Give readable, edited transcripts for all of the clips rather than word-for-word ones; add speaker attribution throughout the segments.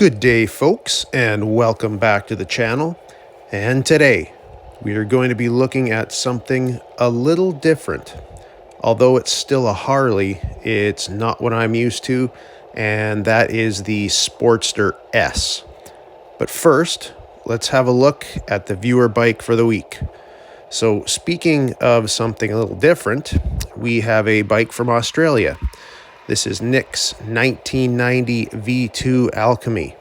Speaker 1: Good day, folks, and welcome back to the channel. And today, we are going to be looking at something a little different. Although it's still a Harley, it's not what I'm used to, and that is the Sportster S. But first, let's have a look at the viewer bike for the week. So speaking of something a little different, we have a bike from Australia. This is Nick's 1990 V2 Alchemy.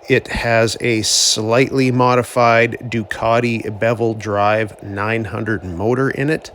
Speaker 1: It has a slightly modified Ducati bevel drive 900 motor in it,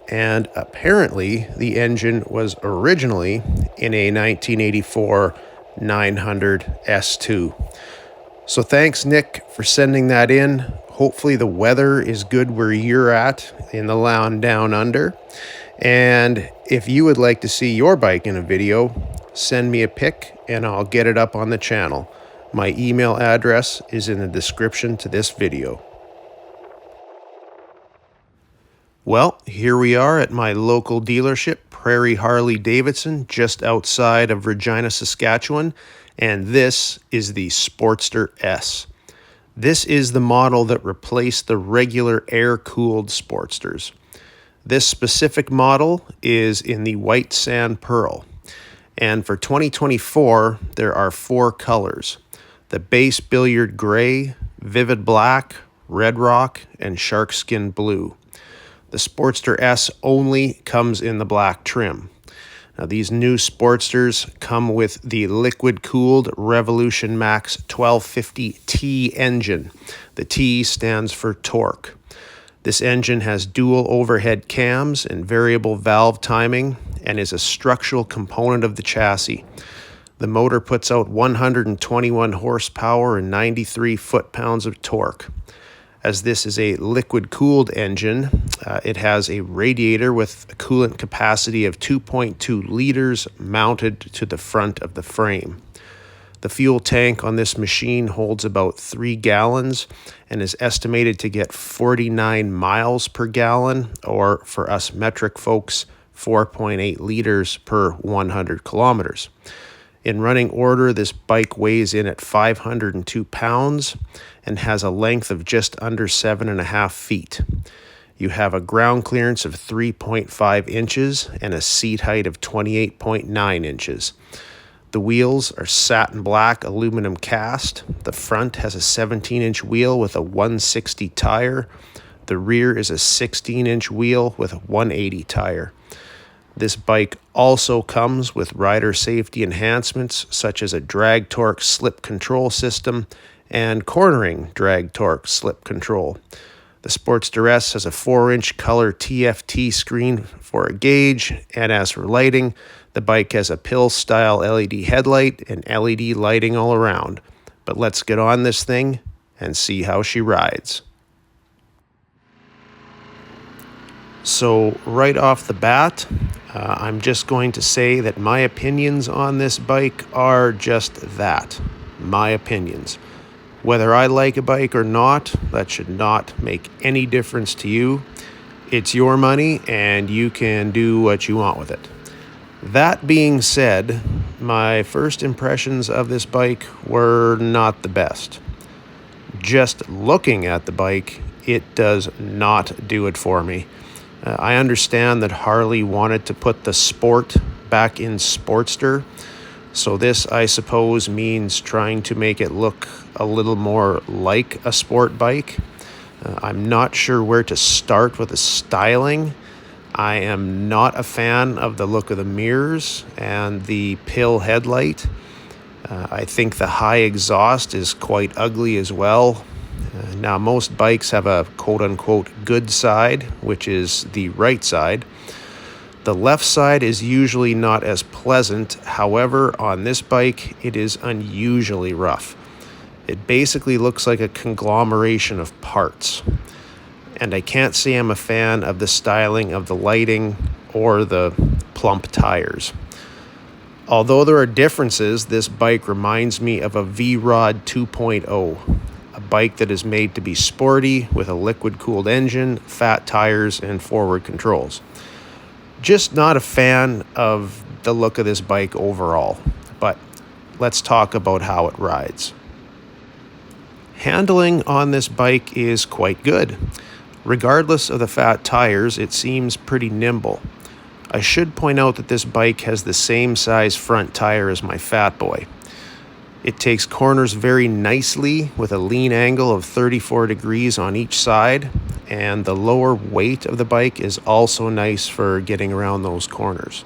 Speaker 1: and apparently the engine was originally in a 1984 900 S2. So thanks, Nick, for sending that in. Hopefully the weather is good where you're at in the land down under. And if you would like to see your bike in a video, send me a pic and I'll get it up on the channel. My email address is in the description to this video. Well, here we are at my local dealership, Prairie Harley Davidson, just outside of Regina, Saskatchewan, and this is the Sportster S. This is the model that replaced the regular air-cooled Sportsters. This specific model is in the white sand pearl. And for 2024, there are 4 colors: the base billiard gray, vivid black, red rock, and sharkskin blue. The Sportster S only comes in the black trim. Now, these new Sportsters come with the liquid-cooled Revolution Max 1250T engine. The T stands for torque. This engine has dual overhead cams and variable valve timing and is a structural component of the chassis. The motor puts out 121 horsepower and 93 foot-pounds of torque. As this is a liquid-cooled engine, it has a radiator with a coolant capacity of 2.2 liters mounted to the front of the frame. The fuel tank on this machine holds about 3 gallons and is estimated to get 49 miles per gallon, or for us metric folks, 4.8 liters per 100 kilometers. In running order, this bike weighs in at 502 pounds and has a length of just under 7.5 feet. You have a ground clearance of 3.5 inches and a seat height of 28.9 inches. The wheels are satin black aluminum cast. The front has a 17-inch wheel with a 160 tire. The rear is a 16-inch wheel with a 180 tire. This bike also comes with rider safety enhancements such as a drag torque slip control system and cornering drag torque slip control. The Sportster S has a 4-inch color TFT screen for a gauge, and as for lighting, the bike has a pill-style LED headlight and LED lighting all around. But let's get on this thing and see how she rides. So right off the bat, I'm just going to say that my opinions on this bike are just that, my opinions. Whether I like a bike or not, that should not make any difference to you. It's your money and you can do what you want with it. That being said, my first impressions of this bike were not the best. Just looking at the bike, it does not do it for me. I understand that Harley wanted to put the sport back in Sportster, so this, I suppose, means trying to make it look a little more like a sport bike. I'm not sure where to start with the styling. I am not a fan of the look of the mirrors and the pill headlight. I think the high exhaust is quite ugly as well. Now, most bikes have a quote-unquote good side, which is the right side. The left side is usually not as pleasant. However, on this bike, it is unusually rough. It basically looks like a conglomeration of parts. And I can't say I'm a fan of the styling of the lighting or the plump tires. Although there are differences, this bike reminds me of a V-Rod 2.0. A bike that is made to be sporty with a liquid-cooled engine, fat tires, and forward controls. Just not a fan of the look of this bike overall. But let's talk about how it rides. Handling on this bike is quite good. Regardless of the fat tires, it seems pretty nimble. I should point out that this bike has the same size front tire as my Fat Boy. It takes corners very nicely with a lean angle of 34 degrees on each side, and the lower weight of the bike is also nice for getting around those corners.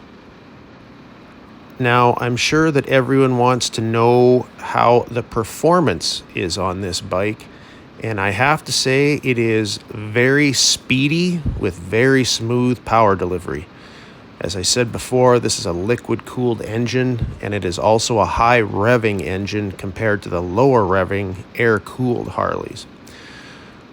Speaker 1: Now, I'm sure that everyone wants to know how the performance is on this bike, and I have to say it is very speedy with very smooth power delivery. As I said before, this is a liquid-cooled engine, and it is also a high revving engine compared to the lower revving air-cooled Harleys.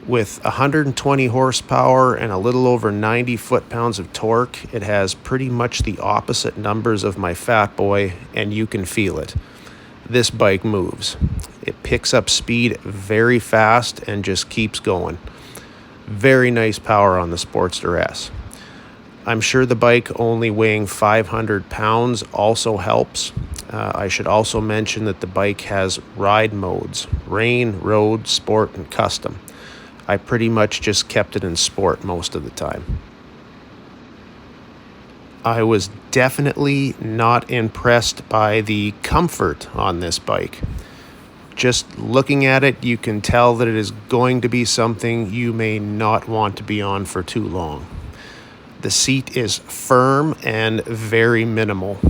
Speaker 1: With 120 horsepower and a little over 90 foot-pounds of torque, it has pretty much the opposite numbers of my Fat Boy, and you can feel it. This bike moves. It picks up speed very fast and just keeps going. Very nice power on the Sportster S. I'm sure the bike only weighing 500 pounds also helps. I should also mention that the bike has ride modes: rain, road, sport, and custom. I pretty much just kept it in sport most of the time. I was definitely not impressed by the comfort on this bike. Just looking at it, you can tell that it is going to be something you may not want to be on for too long. The seat is firm and very minimal.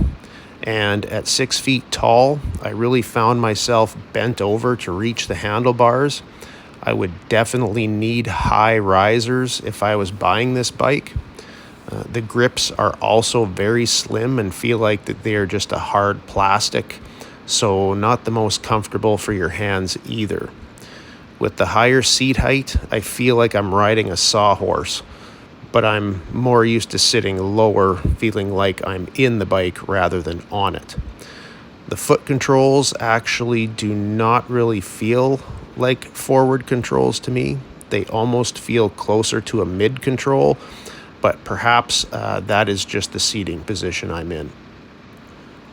Speaker 1: And at 6 feet tall, I really found myself bent over to reach the handlebars. I would definitely need high risers if I was buying this bike. The grips are also very slim and feel like that they are just a hard plastic, so not the most comfortable for your hands either. With the higher seat height, I feel like I'm riding a sawhorse, but I'm more used to sitting lower, feeling like I'm in the bike rather than on it. The foot controls actually do not really feel like forward controls to me. They almost feel closer to a mid control, but perhaps that is just the seating position I'm in.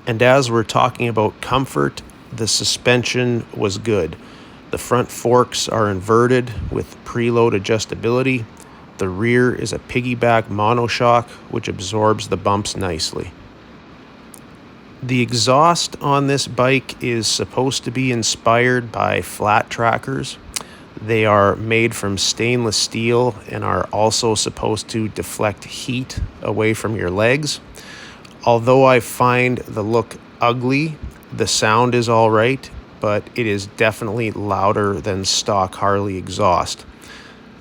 Speaker 1: And as we're talking about comfort, the suspension was good. The front forks are inverted with preload adjustability. The rear is a piggyback monoshock, which absorbs the bumps nicely. The exhaust on this bike is supposed to be inspired by flat trackers. They are made from stainless steel and are also supposed to deflect heat away from your legs. Although I find the look ugly, the sound is all right, but it is definitely louder than stock Harley exhaust.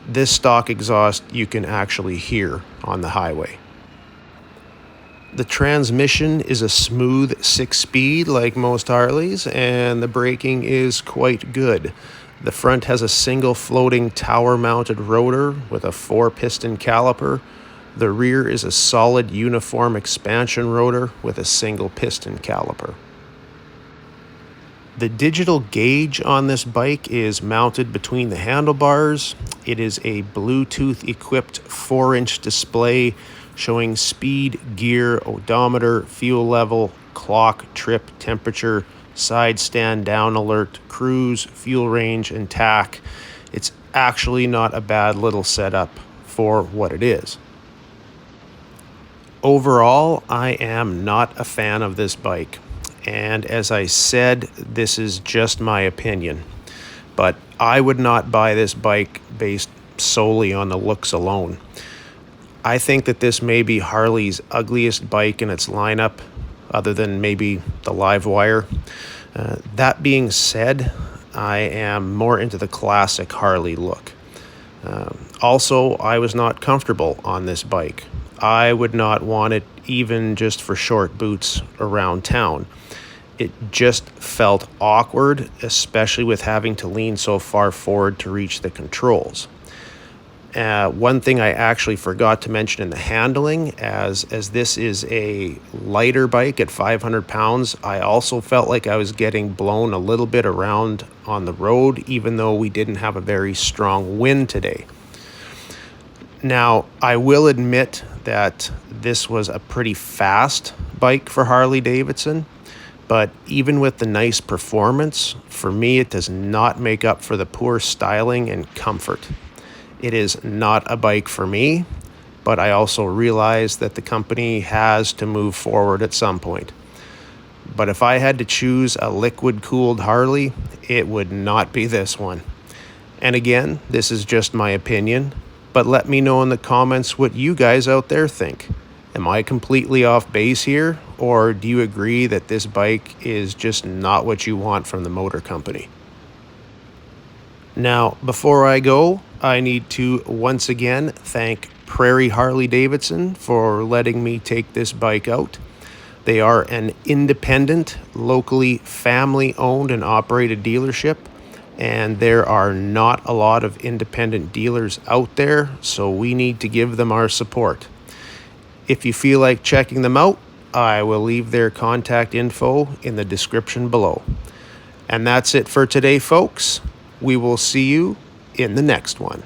Speaker 1: This stock exhaust you can actually hear on the highway. The transmission is a smooth 6-speed like most Harleys, and the braking is quite good. The front has a single floating tower-mounted rotor with a 4-piston caliper. The rear is a solid uniform expansion rotor with a single piston caliper. The digital gauge on this bike is mounted between the handlebars. It is a Bluetooth-equipped 4-inch display showing speed, gear, odometer, fuel level, clock, trip, temperature, side stand down alert, cruise, fuel range, and tack. It's actually not a bad little setup for what it is. Overall, I am not a fan of this bike. And as I said, this is just my opinion. But I would not buy this bike based solely on the looks alone. I think that this may be Harley's ugliest bike in its lineup, other than maybe the Livewire. That being said, I am more into the classic Harley look. Also, I was not comfortable on this bike. I would not want it even just for short boots around town. It just felt awkward, especially with having to lean so far forward to reach the controls. One thing I actually forgot to mention in the handling, as this is a lighter bike at 500 pounds, I also felt like I was getting blown a little bit around on the road, even though we didn't have a very strong wind today. Now, I will admit that this was a pretty fast bike for Harley Davidson. But even with the nice performance, for me it does not make up for the poor styling and comfort. It is not a bike for me, but I also realize that the company has to move forward at some point. But if I had to choose a liquid-cooled Harley, it would not be this one. And again, this is just my opinion, but let me know in the comments what you guys out there think. Am I completely off base here, or do you agree that this bike is just not what you want from the motor company? Now, before I go, I need to once again thank Prairie Harley Davidson for letting me take this bike out. They are an independent, locally family-owned and operated dealership, and there are not a lot of independent dealers out there, so we need to give them our support. If you feel like checking them out, I will leave their contact info in the description below. And that's it for today, folks. We will see you in the next one.